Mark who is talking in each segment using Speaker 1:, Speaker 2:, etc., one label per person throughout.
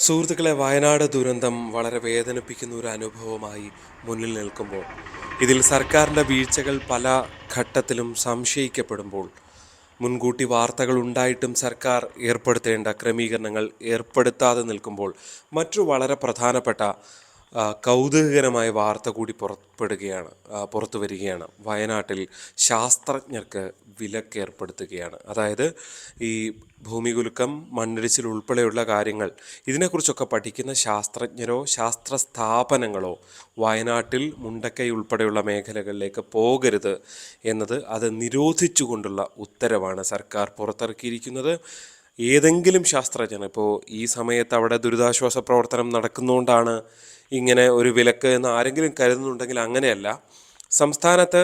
Speaker 1: സുഹൃത്തുക്കളെ, വയനാട് ദുരന്തം വളരെ വേദനിപ്പിക്കുന്ന ഒരു അനുഭവമായി മുന്നിൽ നിൽക്കുമ്പോൾ, ഇതിൽ സർക്കാരിൻ്റെ വീഴ്ചകൾ പല ഘട്ടത്തിലും സംശയിക്കപ്പെടുമ്പോൾ, മുൻകൂട്ടി വാർത്തകൾ ഉണ്ടായിട്ടും സർക്കാർ ഏർപ്പെടുത്തേണ്ട ക്രമീകരണങ്ങൾ ഏർപ്പെടുത്താതെ നിൽക്കുമ്പോൾ, മറ്റു വളരെ പ്രധാനപ്പെട്ട കൗതുകകരമായ വാർത്ത കൂടി പുറത്തു വരികയാണ്. വയനാട്ടിൽ ശാസ്ത്രജ്ഞർക്ക് വിലക്കേർപ്പെടുത്തുകയാണ്. അതായത് ഈ ഭൂമികുലുക്കം, മണ്ണിടിച്ചിൽ ഉൾപ്പെടെയുള്ള കാര്യങ്ങൾ ഇതിനെക്കുറിച്ചൊക്കെ പഠിക്കുന്ന ശാസ്ത്രജ്ഞരോ ശാസ്ത്ര സ്ഥാപനങ്ങളോ വയനാട്ടിൽ മുണ്ടക്കൈ ഉൾപ്പെടെയുള്ള മേഖലകളിലേക്ക് പോകരുത് എന്നത് അത് നിരോധിച്ചുകൊണ്ടുള്ള ഉത്തരവാണ് സർക്കാർ പുറത്തിറക്കിയിരിക്കുന്നത്. ഏതെങ്കിലും ശാസ്ത്രജ്ഞൻ, ഇപ്പോൾ ഈ സമയത്ത് അവിടെ ദുരിതാശ്വാസ പ്രവർത്തനം നടക്കുന്നതുകൊണ്ടാണ് ഇങ്ങനെ ഒരു വിലക്ക് എന്ന് ആരെങ്കിലും കരുതുന്നുണ്ടെങ്കിൽ അങ്ങനെയല്ല. സംസ്ഥാനത്ത്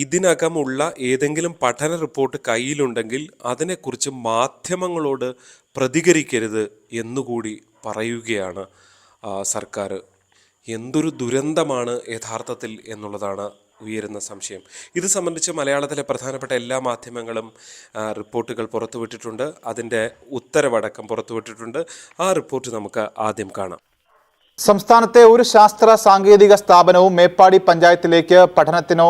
Speaker 1: ഇതിനകമുള്ള ഏതെങ്കിലും പഠന റിപ്പോർട്ട് കയ്യിലുണ്ടെങ്കിൽ അതിനെക്കുറിച്ച് മാധ്യമങ്ങളോട് പ്രതികരിക്കരുത് എന്നുകൂടി പറയുകയാണ് സർക്കാർ. എന്തൊരു ദുരന്തമാണ് യഥാർത്ഥത്തിൽ എന്നുള്ളതാണ് ഉയരുന്ന സംശയം. ഇത് സംബന്ധിച്ച് മലയാളത്തിലെ പ്രധാനപ്പെട്ട എല്ലാ മാധ്യമങ്ങളും റിപ്പോർട്ടുകൾ പുറത്തുവിട്ടിട്ടുണ്ട്. അതിൻ്റെ ഉത്തരവടക്കം പുറത്തുവിട്ടിട്ടുണ്ട്. ആ റിപ്പോർട്ട് നമുക്ക് ആദ്യം കാണാം.
Speaker 2: സംസ്ഥാനത്തെ ഒരു ശാസ്ത്ര സാങ്കേതിക സ്ഥാപനവും മേപ്പാടി പഞ്ചായത്തിലേക്ക് പഠനത്തിനോ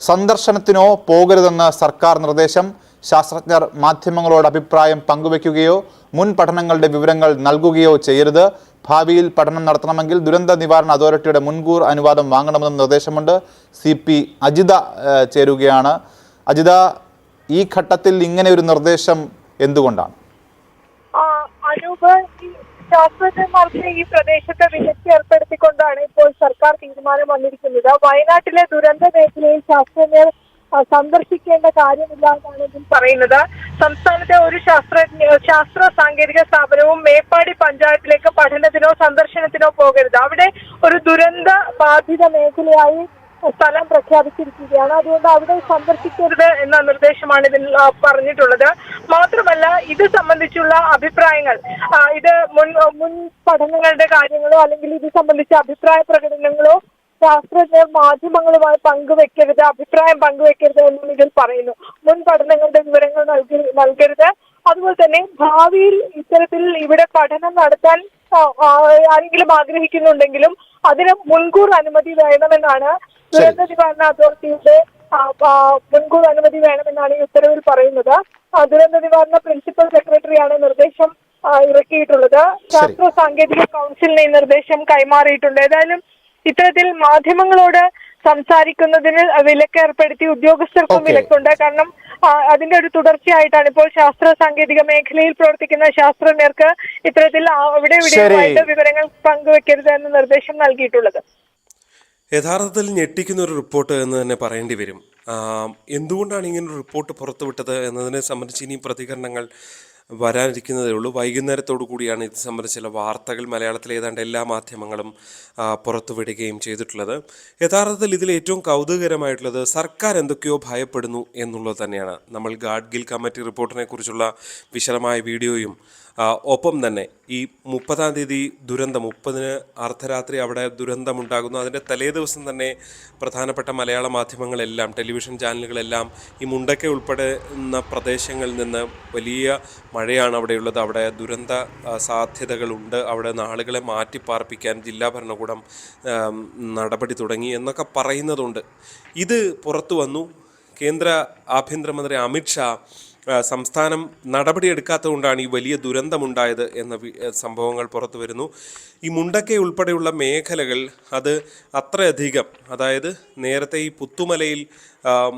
Speaker 2: സന്ദർശനത്തിനോ പോകരുതെന്ന് സർക്കാർ നിർദ്ദേശം. ശാസ്ത്രജ്ഞർ മാധ്യമങ്ങളോട് അഭിപ്രായം പങ്കുവയ്ക്കുകയോ മുൻ പഠനങ്ങളുടെ വിവരങ്ങൾ നൽകുകയോ ചെയ്യരുത്. ഭാവിയിൽ പഠനം നടത്തണമെങ്കിൽ ദുരന്ത നിവാരണ അതോറിറ്റിയുടെ മുൻകൂർ അനുവാദം വാങ്ങണമെന്നും നിർദ്ദേശമുണ്ട്. CP അജിത ചേരുകയാണ്. അജിത, ഈ ഘട്ടത്തിൽ ഇങ്ങനെ ഒരു നിർദ്ദേശം എന്തുകൊണ്ടാണ്?
Speaker 3: ശാസ്ത്രജ്ഞന്മാർക്ക് ഈ പ്രദേശത്ത് വിലക്ക് ഏർപ്പെടുത്തിക്കൊണ്ടാണ് ഇപ്പോൾ സർക്കാർ തീരുമാനം വന്നിരിക്കുന്നത്. വയനാട്ടിലെ ദുരന്ത മേഖലയിൽ ശാസ്ത്രജ്ഞർ സന്ദർശിക്കേണ്ട കാര്യമില്ല എന്നാണ് ഇതിൽ പറയുന്നത്. സംസ്ഥാനത്തെ ഒരു ശാസ്ത്ര സാങ്കേതിക സ്ഥാപനവും മേപ്പാടി പഞ്ചായത്തിലേക്ക് പഠനത്തിനോ സന്ദർശനത്തിനോ പോകരുത്. അവിടെ ഒരു ദുരന്ത ബാധിത മേഖലയായി സ്ഥലം പ്രഖ്യാപിച്ചിരിക്കുകയാണ്. അതുകൊണ്ട് അവിടെ സന്ദർശിക്കരുത് എന്ന നിർദ്ദേശമാണ് ഇതിൽ പറഞ്ഞിട്ടുള്ളത്. മാത്രമല്ല, ഇത് സംബന്ധിച്ചുള്ള അഭിപ്രായങ്ങൾ, ഇത് മുൻ പഠനങ്ങളുടെ കാര്യങ്ങളോ അല്ലെങ്കിൽ ഇത് സംബന്ധിച്ച അഭിപ്രായ പ്രകടനങ്ങളോ ശാസ്ത്രജ്ഞർ മാധ്യമങ്ങളുമായി അഭിപ്രായം പങ്കുവെക്കരുത് എന്നും ഇതിൽ പറയുന്നു. മുൻ പഠനങ്ങളുടെ വിവരങ്ങൾ നൽകരുത്. അതുപോലെ തന്നെ ഭാവിയിൽ ഇത്തരത്തിൽ ഇവിടെ പഠനം നടത്താൻ ആരെങ്കിലും ആഗ്രഹിക്കുന്നുണ്ടെങ്കിലും അതിന് മുൻകൂർ അനുമതി വേണമെന്നാണ് ദുരന്ത നിവാരണ അതോറിറ്റിയുടെ മുൻകൂർ അനുമതി വേണമെന്നാണ് ഈ ഉത്തരവിൽ പറയുന്നത്. ദുരന്ത നിവാരണ പ്രിൻസിപ്പൽ സെക്രട്ടറിയാണ് നിർദ്ദേശം ഇറക്കിയിട്ടുള്ളത്. ശാസ്ത്ര സാങ്കേതിക കൗൺസിലിന് ഈ നിർദ്ദേശം കൈമാറിയിട്ടുണ്ട്. ഏതായാലും ഇത്തരത്തിൽ മാധ്യമങ്ങളോട് സംസാരിക്കുന്നതിന് വിലക്കേർപ്പെടുത്തി ഉദ്യോഗസ്ഥർക്കും വിലക്കുണ്ട്. കാരണം അതിന്റെ ഒരു തുടർച്ചയായിട്ടാണ് ഇപ്പോൾ ശാസ്ത്ര സാങ്കേതിക മേഖലയിൽ പ്രവർത്തിക്കുന്ന ശാസ്ത്രജ്ഞർക്ക് ഇത്തരത്തിൽ ഇവിടെയായിട്ട് വിവരങ്ങൾ പങ്കുവെക്കരുത് എന്ന നിർദ്ദേശം നൽകിയിട്ടുള്ളത്.
Speaker 1: യഥാർത്ഥത്തിൽ ഞെട്ടിക്കുന്ന ഒരു റിപ്പോർട്ട് എന്ന് തന്നെ പറയേണ്ടി വരും. എന്തുകൊണ്ടാണ് ഇങ്ങനൊരു റിപ്പോർട്ട് പുറത്തുവിട്ടത് എന്നതിനെ സംബന്ധിച്ച് ഇനിയും പ്രതികരണങ്ങൾ വരാനിരിക്കുന്നതേ ഉള്ളൂ. വൈകുന്നേരത്തോടു കൂടിയാണ് ഇത് സംബന്ധിച്ച ചില വാർത്തകൾ മലയാളത്തിലെ ഏതാണ്ട് എല്ലാ മാധ്യമങ്ങളും പുറത്തുവിടുകയും ചെയ്തിട്ടുള്ളത്. യഥാർത്ഥത്തിൽ ഇതിൽ ഏറ്റവും കൗതുകകരമായിട്ടുള്ളത് സർക്കാർ എന്തൊക്കെയോ ഭയപ്പെടുന്നു എന്നുള്ളത് തന്നെയാണ്. നമ്മൾ ഗാഡ്ഗിൽ കമ്മിറ്റി റിപ്പോർട്ടിനെ കുറിച്ചുള്ള വിശദമായ വീഡിയോയും ഒപ്പം തന്നെ ഈ 30-ാം തീയതി ദുരന്തം, 30-ന് അർദ്ധരാത്രി അവിടെ ദുരന്തമുണ്ടാകുന്നു. അതിൻ്റെ തലേ ദിവസം തന്നെ പ്രധാനപ്പെട്ട മലയാള മാധ്യമങ്ങളെല്ലാം, ടെലിവിഷൻ ചാനലുകളെല്ലാം ഈ മുണ്ടക്കൈ ഉൾപ്പെടുന്ന പ്രദേശങ്ങളിൽ നിന്ന് വലിയ മഴയാണ് അവിടെയുള്ളത്, അവിടെ ദുരന്ത സാധ്യതകളുണ്ട്, അവിടെ ആളുകളെ മാറ്റിപ്പാർപ്പിക്കാൻ ജില്ലാ ഭരണകൂടം നടപടി തുടങ്ങി എന്നൊക്കെ പറയുന്നതുണ്ട്. ഇത് പുറത്തു വന്നു. കേന്ദ്ര ആഭ്യന്തരമന്ത്രി അമിത്ഷാ സംസ്ഥാനം നടപടിയെടുക്കാത്തതുകൊണ്ടാണ് ഈ വലിയ ദുരന്തമുണ്ടായത് എന്ന സംഭവങ്ങൾ പുറത്തു വരുന്നു. ഈ മുണ്ടക്കൈ ഉൾപ്പെടെയുള്ള മേഖലകൾ അത് അത്രയധികം, അതായത് നേരത്തെ ഈ പുത്തുമലയിൽ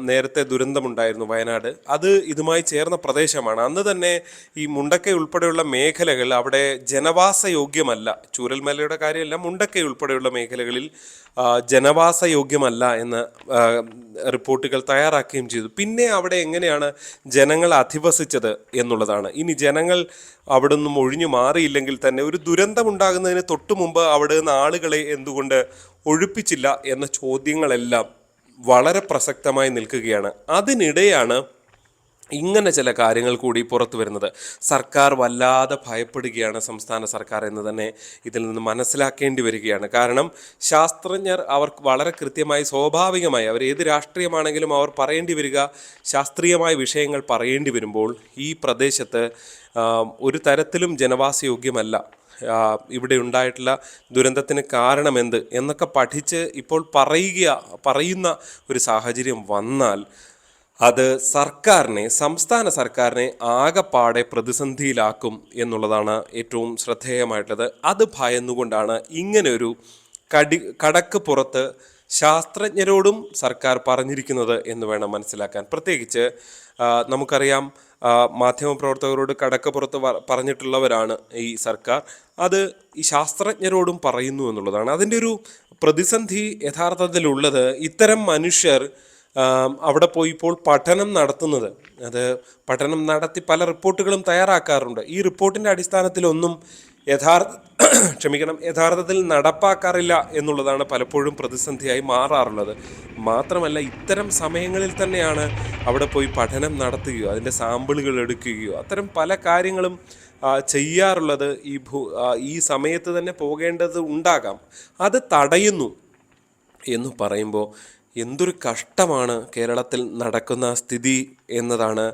Speaker 1: നേരത്തെ ദുരന്തമുണ്ടായിരുന്നു വയനാട്, അത് ഇതുമായി ചേർന്ന പ്രദേശമാണ്. അന്ന് തന്നെ ഈ മുണ്ടക്കൈ ഉൾപ്പെടെയുള്ള മേഖലകൾ അവിടെ ജനവാസയോഗ്യമല്ല. ചൂരൽമലയുടെ കാര്യമല്ല, മുണ്ടക്കൈ ഉൾപ്പെടെയുള്ള മേഖലകളിൽ ജനവാസയോഗ്യമല്ല എന്ന് റിപ്പോർട്ടുകൾ തയ്യാറാക്കുകയും ചെയ്തു. പിന്നെ അവിടെ എങ്ങനെയാണ് ജനങ്ങൾ അധിവസിച്ചത് എന്നുള്ളതാണ്. ഇനി ജനങ്ങൾ അവിടെ നിന്നും ഒഴിഞ്ഞു മാറിയില്ലെങ്കിൽ തന്നെ ഒരു ദുരന്തമുണ്ടാകുന്നതിന് തൊട്ടു മുമ്പ് അവിടെ നിന്ന് ആളുകളെ എന്തുകൊണ്ട് ഒഴിപ്പിച്ചില്ല എന്ന ചോദ്യങ്ങളെല്ലാം വളരെ പ്രസക്തമായി നിൽക്കുകയാണ്. അതിനിടെയാണ് ഇങ്ങനെ ചില കാര്യങ്ങൾ കൂടി പുറത്തു വരുന്നത്. സർക്കാർ വല്ലാതെ ഭയപ്പെടുകയാണ്, സംസ്ഥാന സർക്കാർ എന്ന് തന്നെ ഇതിൽ നിന്ന് മനസ്സിലാക്കേണ്ടി വരികയാണ്. കാരണം ശാസ്ത്രജ്ഞർ അവർക്ക് വളരെ കൃത്യമായി, സ്വാഭാവികമായി അവർ ഏത് രാഷ്ട്രീയമാണെങ്കിലും അവർ പറയേണ്ടി വരിക ശാസ്ത്രീയമായ വിഷയങ്ങൾ പറയേണ്ടി വരുമ്പോൾ ഈ പ്രദേശത്ത് ഒരു തരത്തിലും ജനവാസയോഗ്യമല്ല ഇവിടെ ഉണ്ടായിട്ടുള്ള ദുരന്തത്തിന് കാരണമെന്ത് എന്നൊക്കെ പഠിച്ച് ഇപ്പോൾ പറയുന്ന ഒരു സാഹചര്യം വന്നാൽ അത് സംസ്ഥാന സർക്കാരിനെ ആകെപ്പാടെ പ്രതിസന്ധിയിലാക്കും എന്നുള്ളതാണ് ഏറ്റവും ശ്രദ്ധേയമായിട്ടുള്ളത്. അത് ഭയന്നുകൊണ്ടാണ് ഇങ്ങനെ ഒരു കടക്ക് പുറത്ത് ശാസ്ത്രജ്ഞരോടും സർക്കാർ പറഞ്ഞിരിക്കുന്നത് എന്ന് വേണം മനസ്സിലാക്കാൻ. പ്രത്യേകിച്ച് നമുക്കറിയാം, മാധ്യമപ്രവർത്തകരോട് കടക്ക് പുറത്ത് പറഞ്ഞിട്ടുള്ളവരാണ് ഈ സർക്കാർ. അത് ഈ ശാസ്ത്രജ്ഞരോടും പറയുന്നു എന്നുള്ളതാണ്. അതിൻ്റെ ഒരു പ്രതിസന്ധി യഥാർത്ഥത്തിലുള്ളത് ഇത്തരം മനുഷ്യർ അവിടെ പോയി ഇപ്പോൾ പഠനം നടത്തുന്നത്, അത് പഠനം നടത്തി പല റിപ്പോർട്ടുകളും തയ്യാറാക്കാറുണ്ട്. ഈ റിപ്പോർട്ടിൻ്റെ അടിസ്ഥാനത്തിലൊന്നും യഥാർത്ഥത്തിൽ നടപ്പാക്കാറില്ല എന്നുള്ളതാണ് പലപ്പോഴും പ്രതിസന്ധിയായി മാറാറുള്ളത്. മാത്രമല്ല, ഇത്തരം സമയങ്ങളിൽ തന്നെയാണ് അവിടെ പോയി പഠനം നടത്തുകയോ അതിൻ്റെ സാമ്പിളുകൾ എടുക്കുകയോ അത്തരം പല കാര്യങ്ങളും ചെയ്യാറുള്ളത്. ഈ സമയത്ത് തന്നെ പോകേണ്ടത് ഉണ്ടാകാം. അത് തടയുന്നു എന്ന് പറയുമ്പോൾ എന്തൊരു കഷ്ടമാണ് കേരളത്തിൽ നടക്കുന്ന സ്ഥിതി എന്നതാണ്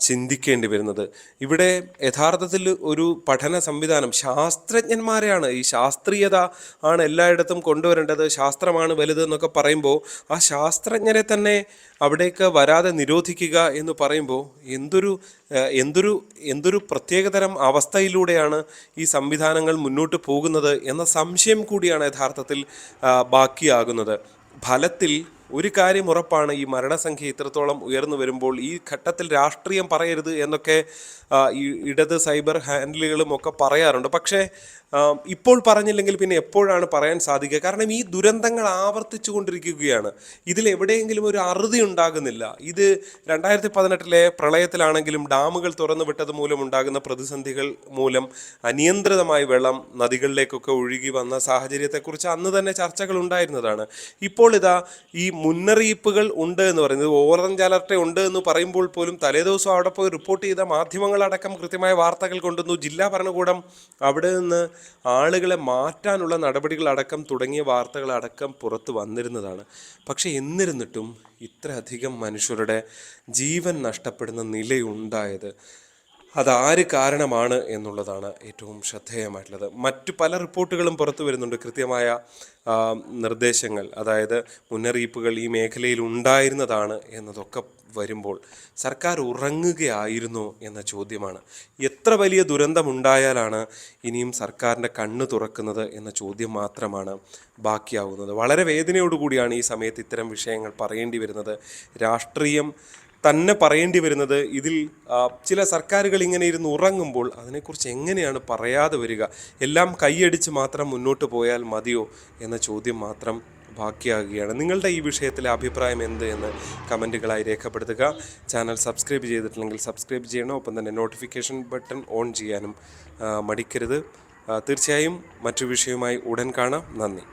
Speaker 1: ചിന്തിക്കേണ്ടി വരുന്നത്. ഇവിടെ യഥാർത്ഥത്തിൽ ഒരു പഠന സംവിധാനം, ശാസ്ത്രജ്ഞന്മാരെയാണ്, ഈ ശാസ്ത്രീയത ആണ് എല്ലായിടത്തും കൊണ്ടുവരേണ്ടത്, ശാസ്ത്രമാണ് വലുത് എന്നൊക്കെ പറയുമ്പോൾ ആ ശാസ്ത്രജ്ഞരെ തന്നെ അവിടേക്ക് വരാതെ നിരോധിക്കുക എന്ന് പറയുമ്പോൾ എന്തൊരു പ്രത്യേകതരം അവസ്ഥയിലൂടെയാണ് ഈ സംവിധാനങ്ങൾ മുന്നോട്ട് പോകുന്നത് എന്ന സംശയം കൂടിയാണ് യഥാർത്ഥത്തിൽ ബാക്കിയാകുന്നത്. ഫലത്തിൽ ഒരു കാര്യം ഉറപ്പാണ്, ഈ മരണസംഖ്യ ഇത്രത്തോളം ഉയർന്നു വരുമ്പോൾ ഈ ഘട്ടത്തിൽ രാഷ്ട്രീയം പറയരുത് എന്നൊക്കെ ഈ ഇടത് സൈബർ ഹാൻഡിലുകളും ഒക്കെ പറയാറുണ്ട്. പക്ഷേ ഇപ്പോൾ പറഞ്ഞില്ലെങ്കിൽ പിന്നെ എപ്പോഴാണ് പറയാൻ സാധിക്കുക? കാരണം ഈ ദുരന്തങ്ങൾ ആവർത്തിച്ചു കൊണ്ടിരിക്കുകയാണ്. ഇതിലെവിടെയെങ്കിലും ഒരു അറുതി ഉണ്ടാകുന്നില്ല. ഇത് 2018 പ്രളയത്തിലാണെങ്കിലും ഡാമുകൾ തുറന്നു വിട്ടത് മൂലം ഉണ്ടാകുന്ന പ്രതിസന്ധികൾ മൂലം അനിയന്ത്രിതമായി വെള്ളം നദികളിലേക്കൊക്കെ ഒഴുകി വന്ന സാഹചര്യത്തെക്കുറിച്ച് അന്ന് തന്നെ ചർച്ചകൾ ഉണ്ടായിരുന്നതാണ്. ഇപ്പോൾ ഇതാ ഈ മുന്നറിയിപ്പുകൾ ഉണ്ട് എന്ന് പറയുന്നത്, ഓറഞ്ച് അലർട്ട് ഉണ്ട് എന്ന് പറയുമ്പോൾ പോലും തലേദിവസം അവിടെ പോയി റിപ്പോർട്ട് ചെയ്ത മാധ്യമങ്ങളടക്കം കൃത്യമായ വാർത്തകൾ കൊണ്ടുവന്നു. ജില്ലാ ഭരണകൂടം അവിടെ നിന്ന് ആളുകളെ മാറ്റാനുള്ള നടപടികളടക്കം തുടങ്ങിയ വാർത്തകളടക്കം പുറത്ത് വന്നിരുന്നതാണ്. പക്ഷെ എന്നിരുന്നിട്ടും ഇത്രയധികം മനുഷ്യരുടെ ജീവൻ നഷ്ടപ്പെടുന്ന നിലയുണ്ടായത് അതാര് കാരണമാണ് എന്നുള്ളതാണ് ഏറ്റവും ശ്രദ്ധേയമായിട്ടുള്ളത്. മറ്റു പല റിപ്പോർട്ടുകളും പുറത്തു വരുന്നുണ്ട്, കൃത്യമായ നിർദ്ദേശങ്ങൾ, അതായത് മുന്നറിയിപ്പുകൾ ഈ മേഖലയിൽ ഉണ്ടായിരുന്നതാണ് എന്നതൊക്കെ വരുമ്പോൾ സർക്കാർ ഉറങ്ങുകയായിരുന്നോ എന്ന ചോദ്യമാണ്. എത്ര വലിയ ദുരന്തമുണ്ടായാലാണ് ഇനിയും സർക്കാരിൻ്റെ കണ്ണ് തുറക്കുന്നത് എന്ന ചോദ്യം മാത്രമാണ് ബാക്കിയാവുന്നത്. വളരെ വേദനയോടുകൂടിയാണ് ഈ സമയത്ത് ഇത്തരം വിഷയങ്ങൾ പറയേണ്ടി വരുന്നത്. രാഷ്ട്രീയം തന്നെ പറയേണ്ടി വരുന്നത്. ഇതിൽ ചില സർക്കാരുകൾ ഇങ്ങനെ ഇരുന്ന് ഉറങ്ങുമ്പോൾ അതിനെക്കുറിച്ച് എങ്ങനെയാണ് പറയാതെ വരിക? എല്ലാം കൈയടിച്ച് മാത്രം മുന്നോട്ട് പോയാൽ മതിയോ എന്ന ചോദ്യം മാത്രം ബാക്കിയാകുകയാണ്. നിങ്ങളുടെ ഈ വിഷയത്തിലെ അഭിപ്രായം എന്ത് എന്ന് കമൻറ്റുകളായി രേഖപ്പെടുത്തുക. ചാനൽ സബ്സ്ക്രൈബ് ചെയ്തിട്ടില്ലെങ്കിൽ സബ്സ്ക്രൈബ് ചെയ്യണം. ഒപ്പം തന്നെ നോട്ടിഫിക്കേഷൻ ബട്ടൺ ഓൺ ചെയ്യാനും മടിക്കരുത്. തീർച്ചയായും മറ്റു വിഷയവുമായി ഉടൻ കാണാം. നന്ദി.